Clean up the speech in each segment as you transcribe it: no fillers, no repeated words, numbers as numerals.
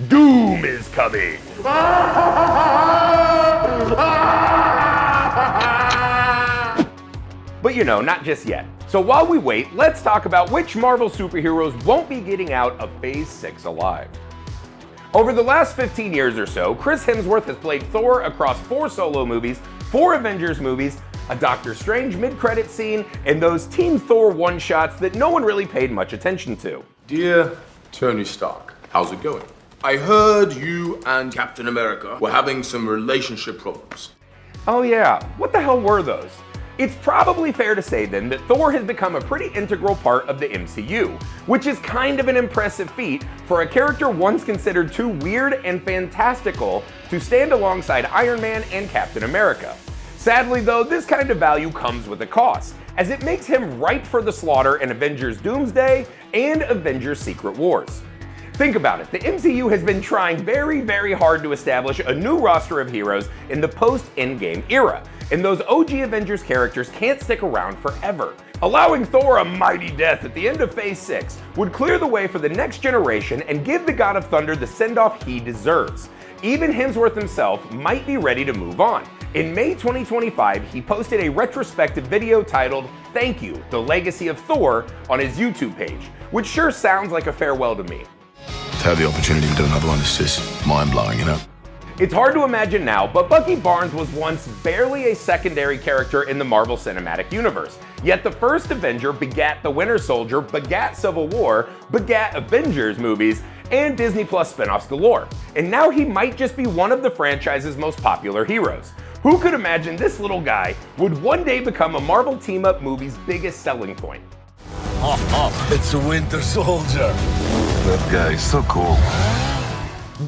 Doom is coming. But you know, not just yet. So while we wait, let's talk about which Marvel superheroes won't be getting out of Phase 6 alive. Over the last 15 years or so, Chris Hemsworth has played Thor across 4 solo movies, 4 Avengers movies, a Doctor Strange mid-credit scene, and those Team Thor one-shots that no one really paid much attention to. Dear Tony Stark, how's it going? I heard you and Captain America were having some relationship problems. Oh yeah, what the hell were those? It's probably fair to say then that Thor has become a pretty integral part of the MCU, which is kind of an impressive feat for a character once considered too weird and fantastical to stand alongside Iron Man and Captain America. Sadly though, this kind of value comes with a cost, as it makes him ripe for the slaughter in Avengers Doomsday and Avengers Secret Wars. Think about it, the MCU has been trying very hard to establish a new roster of heroes in the post-Endgame era, and those OG Avengers characters can't stick around forever. Allowing Thor a mighty death at the end of Phase 6 would clear the way for the next generation and give the God of Thunder the send-off he deserves. Even Hemsworth himself might be ready to move on. In May 2025, he posted a retrospective video titled "Thank You, The Legacy of Thor" on his YouTube page, which sure sounds like a farewell to me. To have the opportunity to do another one is just mind-blowing, you know? It's hard to imagine now, but Bucky Barnes was once barely a secondary character in the Marvel Cinematic Universe. Yet the first Avenger begat the Winter Soldier, begat Civil War, begat Avengers movies, and Disney Plus spinoffs galore. And now he might just be one of the franchise's most popular heroes. Who could imagine this little guy would one day become a Marvel team-up movie's biggest selling point? It's a Winter Soldier. That guy is so cool.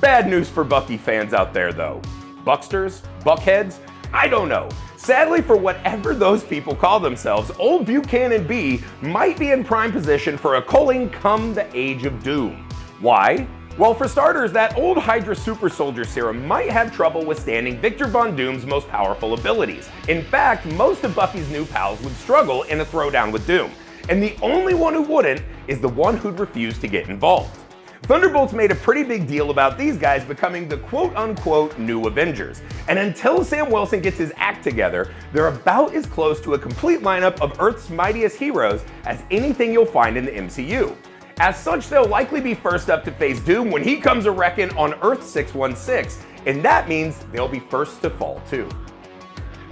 Bad news for Bucky fans out there though. Bucksters? Buckheads? I don't know. Sadly for whatever those people call themselves, old Buchanan B might be in prime position for a culling come the Age of Doom. Why? Well, for starters, that old Hydra super soldier serum might have trouble withstanding Victor Von Doom's most powerful abilities. In fact, most of Bucky's new pals would struggle in a throwdown with Doom. And the only one who wouldn't is the one who'd refuse to get involved. Thunderbolts made a pretty big deal about these guys becoming the quote-unquote new Avengers, and until Sam Wilson gets his act together, they're about as close to a complete lineup of Earth's mightiest heroes as anything you'll find in the MCU. As such, they'll likely be first up to face Doom when he comes a-wreckin' on Earth 616, and that means they'll be first to fall too.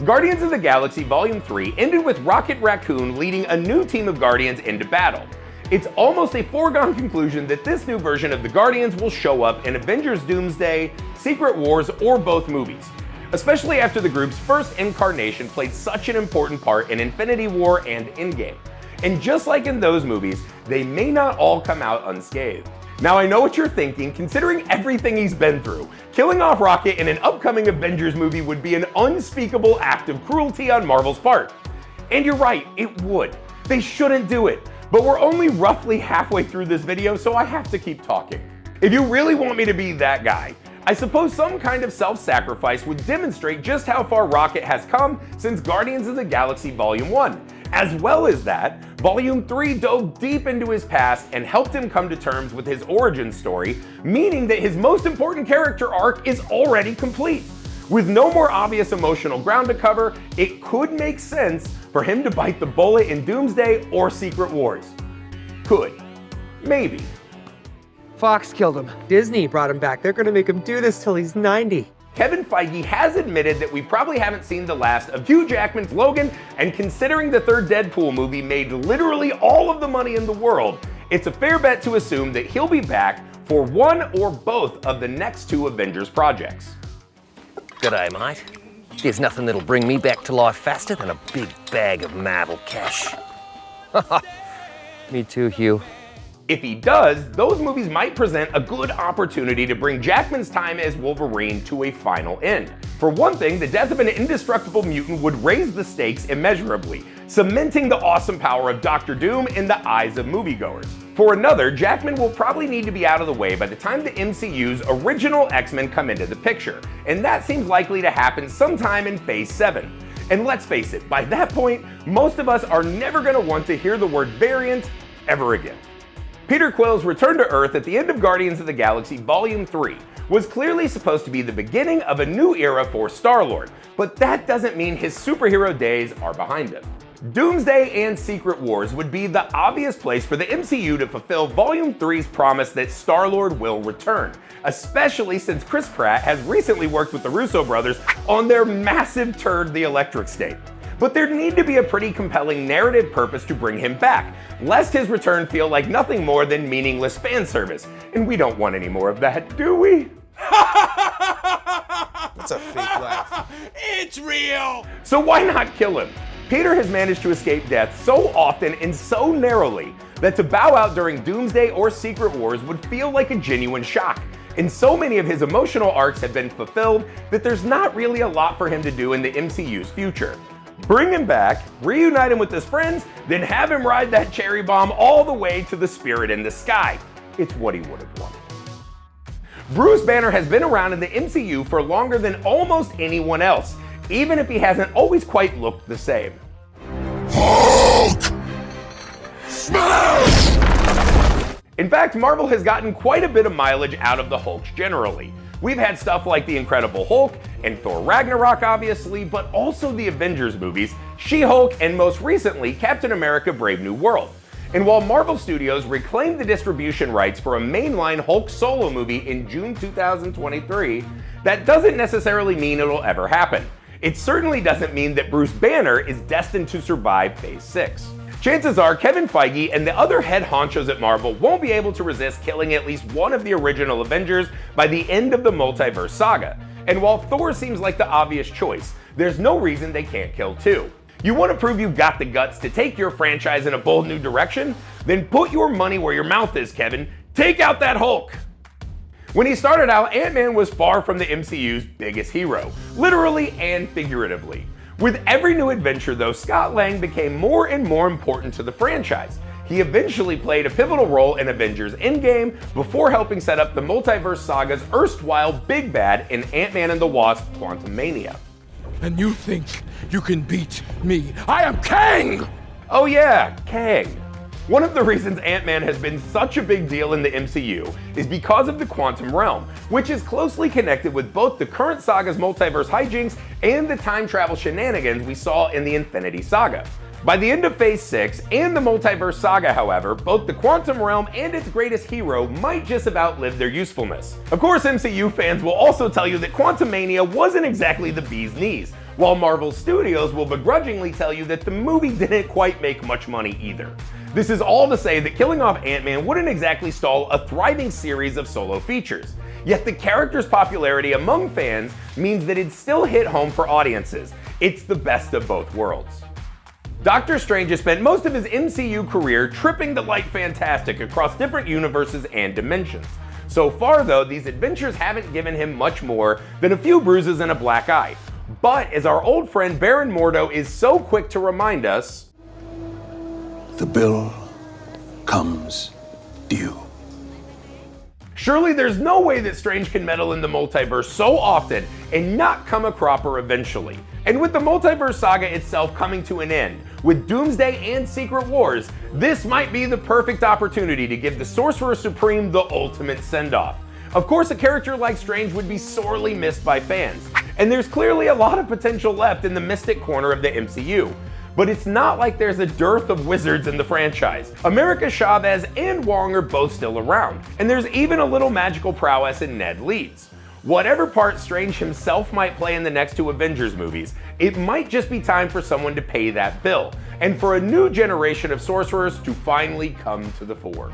Guardians of the Galaxy Volume 3 ended with Rocket Raccoon leading a new team of Guardians into battle. It's almost a foregone conclusion that this new version of the Guardians will show up in Avengers Doomsday, Secret Wars, or both movies, especially after the group's first incarnation played such an important part in Infinity War and Endgame. And just like in those movies, they may not all come out unscathed. Now I know what you're thinking, considering everything he's been through, killing off Rocket in an upcoming Avengers movie would be an unspeakable act of cruelty on Marvel's part. And you're right, it would. They shouldn't do it. But we're only roughly halfway through this video, so I have to keep talking. If you really want me to be that guy, I suppose some kind of self-sacrifice would demonstrate just how far Rocket has come since Guardians of the Galaxy Volume 1. As well as that, Volume 3 dove deep into his past and helped him come to terms with his origin story, meaning that his most important character arc is already complete. With no more obvious emotional ground to cover, it could make sense for him to bite the bullet in Doomsday or Secret Wars. Could. Maybe. Fox killed him. Disney brought him back. They're gonna make him do this till he's 90. Kevin Feige has admitted that we probably haven't seen the last of Hugh Jackman's Logan, and considering the third Deadpool movie made literally all of the money in the world, it's a fair bet to assume that he'll be back for one or both of the next 2 Avengers projects. G'day, mate. There's nothing that'll bring me back to life faster than a big bag of Marvel cash. Me too, Hugh. If he does, those movies might present a good opportunity to bring Jackman's time as Wolverine to a final end. For one thing, the death of an indestructible mutant would raise the stakes immeasurably, cementing the awesome power of Dr. Doom in the eyes of moviegoers. For another, Jackman will probably need to be out of the way by the time the MCU's original X-Men come into the picture, and that seems likely to happen sometime in Phase 7. And let's face it, by that point, most of us are never going to want to hear the word variant ever again. Peter Quill's return to Earth at the end of Guardians of the Galaxy Volume 3 was clearly supposed to be the beginning of a new era for Star-Lord, but that doesn't mean his superhero days are behind him. Doomsday and Secret Wars would be the obvious place for the MCU to fulfill Volume 3's promise that Star-Lord will return, especially since Chris Pratt has recently worked with the Russo brothers on their massive turd The Electric State. But there'd need to be a pretty compelling narrative purpose to bring him back, lest his return feel like nothing more than meaningless fan service. And we don't want any more of that, do we? That's a fake laugh. It's real! So why not kill him? Peter has managed to escape death so often and so narrowly that to bow out during Doomsday or Secret Wars would feel like a genuine shock. And so many of his emotional arcs have been fulfilled that there's not really a lot for him to do in the MCU's future. Bring him back, reunite him with his friends, then have him ride that cherry bomb all the way to the spirit in the sky. It's what he would have wanted. Bruce Banner has been around in the MCU for longer than almost anyone else, even if he hasn't always quite looked the same. Hulk! Smash! In fact, Marvel has gotten quite a bit of mileage out of the Hulks generally. We've had stuff like The Incredible Hulk and Thor Ragnarok obviously, but also the Avengers movies, She-Hulk, and most recently, Captain America: Brave New World. And while Marvel Studios reclaimed the distribution rights for a mainline Hulk solo movie in June 2023, that doesn't necessarily mean it'll ever happen. It certainly doesn't mean that Bruce Banner is destined to survive Phase 6. Chances are Kevin Feige and the other head honchos at Marvel won't be able to resist killing at least one of the original Avengers by the end of the multiverse saga. And while Thor seems like the obvious choice, there's no reason they can't kill two. You want to prove you've got the guts to take your franchise in a bold new direction? Then put your money where your mouth is, Kevin. Take out that Hulk! When he started out, Ant-Man was far from the MCU's biggest hero, literally and figuratively. With every new adventure though, Scott Lang became more and more important to the franchise. He eventually played a pivotal role in Avengers Endgame before helping set up the multiverse saga's erstwhile big bad in Ant-Man and the Wasp: Quantumania. And you think you can beat me? I am Kang! Oh yeah, Kang. One of the reasons Ant-Man has been such a big deal in the MCU is because of the quantum realm, which is closely connected with both the current saga's multiverse hijinks and the time travel shenanigans we saw in the Infinity Saga. By the end of Phase 6 and the multiverse saga, however, both the quantum realm and its greatest hero might just about outlive their usefulness. Of course, MCU fans will also tell you that Quantumania wasn't exactly the bee's knees, while Marvel Studios will begrudgingly tell you that the movie didn't quite make much money either. This is all to say that killing off Ant-Man wouldn't exactly stall a thriving series of solo features. Yet the character's popularity among fans means that it still hit home for audiences. It's the best of both worlds. Doctor Strange has spent most of his MCU career tripping the light fantastic across different universes and dimensions. So far though, these adventures haven't given him much more than a few bruises and a black eye. But as our old friend Baron Mordo is so quick to remind us, The bill comes due. surely there's no way that Strange can meddle in the multiverse so often and not come a cropper eventually. And with the multiverse saga itself coming to an end, with Doomsday and Secret Wars, this might be the perfect opportunity to give the Sorcerer Supreme the ultimate send-off. Of course, a character like Strange would be sorely missed by fans, and there's clearly a lot of potential left in the mystic corner of the MCU. But it's not like there's a dearth of wizards in the franchise. America Chavez and Wong are both still around, and there's even a little magical prowess in Ned Leeds. Whatever part Strange himself might play in the next two Avengers movies, it might just be time for someone to pay that bill, and for a new generation of sorcerers to finally come to the fore.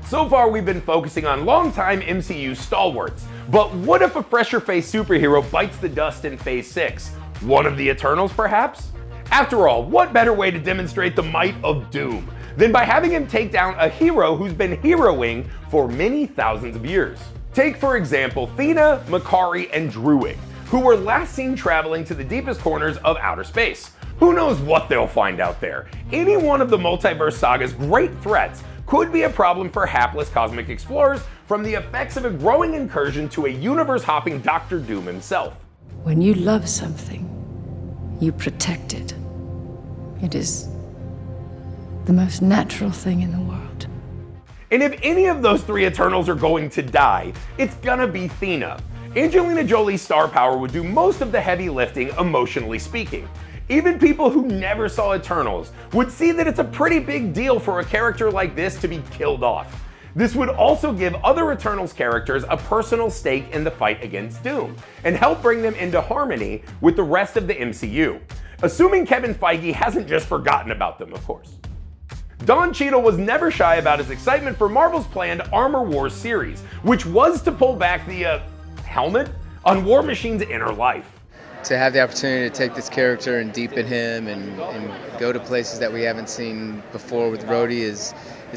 So far we've been focusing on longtime MCU stalwarts, but what if a fresher-faced superhero bites the dust in Phase 6? One of the Eternals, perhaps? After all, what better way to demonstrate the might of Doom than by having him take down a hero who's been heroing for many thousands of years? Take, for example, Thena, Makari, and Druig, who were last seen traveling to the deepest corners of outer space. Who knows what they'll find out there? Any one of the multiverse saga's great threats could be a problem for hapless cosmic explorers, from the effects of a growing incursion to a universe-hopping Doctor Doom himself. When you love something, you protect it. It is the most natural thing in the world. And if any of those three Eternals are going to die, it's gonna be Thena. Angelina Jolie's star power would do most of the heavy lifting, emotionally speaking. Even people who never saw Eternals would see that it's a pretty big deal for a character like this to be killed off. This would also give other Eternals characters a personal stake in the fight against Doom, and help bring them into harmony with the rest of the MCU. Assuming Kevin Feige hasn't just forgotten about them, of course. Don Cheadle was never shy about his excitement for Marvel's planned Armor Wars series, which was to pull back the, helmet on War Machine's inner life. To have the opportunity to take this character and deepen him and go to places that we haven't seen before with Rhodey is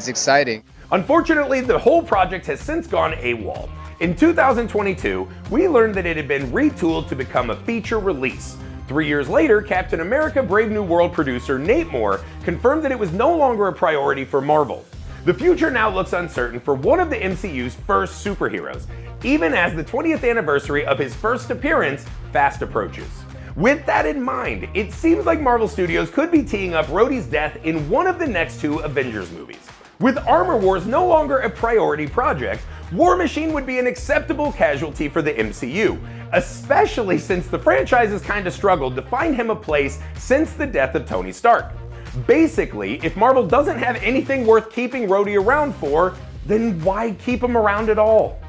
exciting. Unfortunately, the whole project has since gone AWOL. In 2022, we learned that it had been retooled to become a feature release. 3 years later, Captain America Brave New World producer Nate Moore confirmed that it was no longer a priority for Marvel. The future now looks uncertain for one of the MCU's first superheroes, even as the 20th anniversary of his first appearance fast approaches. With that in mind, it seems like Marvel Studios could be teeing up Rhodey's death in one of the next 2 Avengers movies. With Armor Wars no longer a priority project, War Machine would be an acceptable casualty for the MCU, especially since the franchise has kinda struggled to find him a place since the death of Tony Stark. Basically, if Marvel doesn't have anything worth keeping Rhodey around for, then why keep him around at all?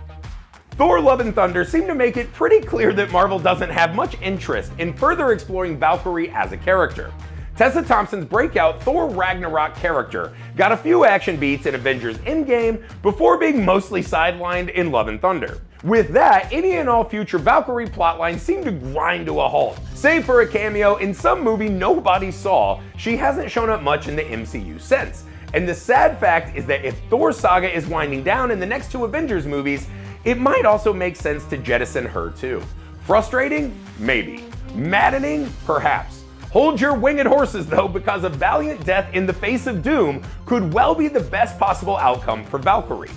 Thor: Love and Thunder seemed to make it pretty clear that Marvel doesn't have much interest in further exploring Valkyrie as a character. Tessa Thompson's breakout Thor Ragnarok character got a few action beats in Avengers Endgame before being mostly sidelined in Love and Thunder. With that, any and all future Valkyrie plotlines seem to grind to a halt. Save for a cameo in some movie nobody saw, she hasn't shown up much in the MCU since. And the sad fact is that if Thor's saga is winding down in the next 2 Avengers movies, it might also make sense to jettison her too. Frustrating? Maybe. Maddening? Perhaps. Hold your winged horses though, because a valiant death in the face of Doom could well be the best possible outcome for Valkyrie.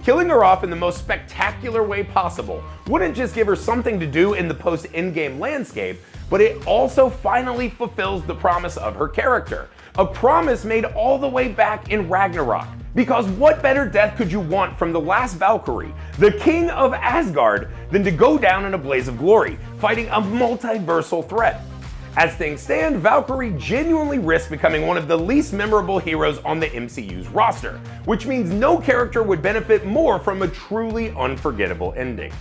Killing her off in the most spectacular way possible wouldn't just give her something to do in the post-Endgame landscape, but it also finally fulfills the promise of her character. A promise made all the way back in Ragnarok. Because what better death could you want from the last Valkyrie, the king of Asgard, than to go down in a blaze of glory, fighting a multiversal threat? As things stand, Valkyrie genuinely risks becoming one of the least memorable heroes on the MCU's roster, which means no character would benefit more from a truly unforgettable ending.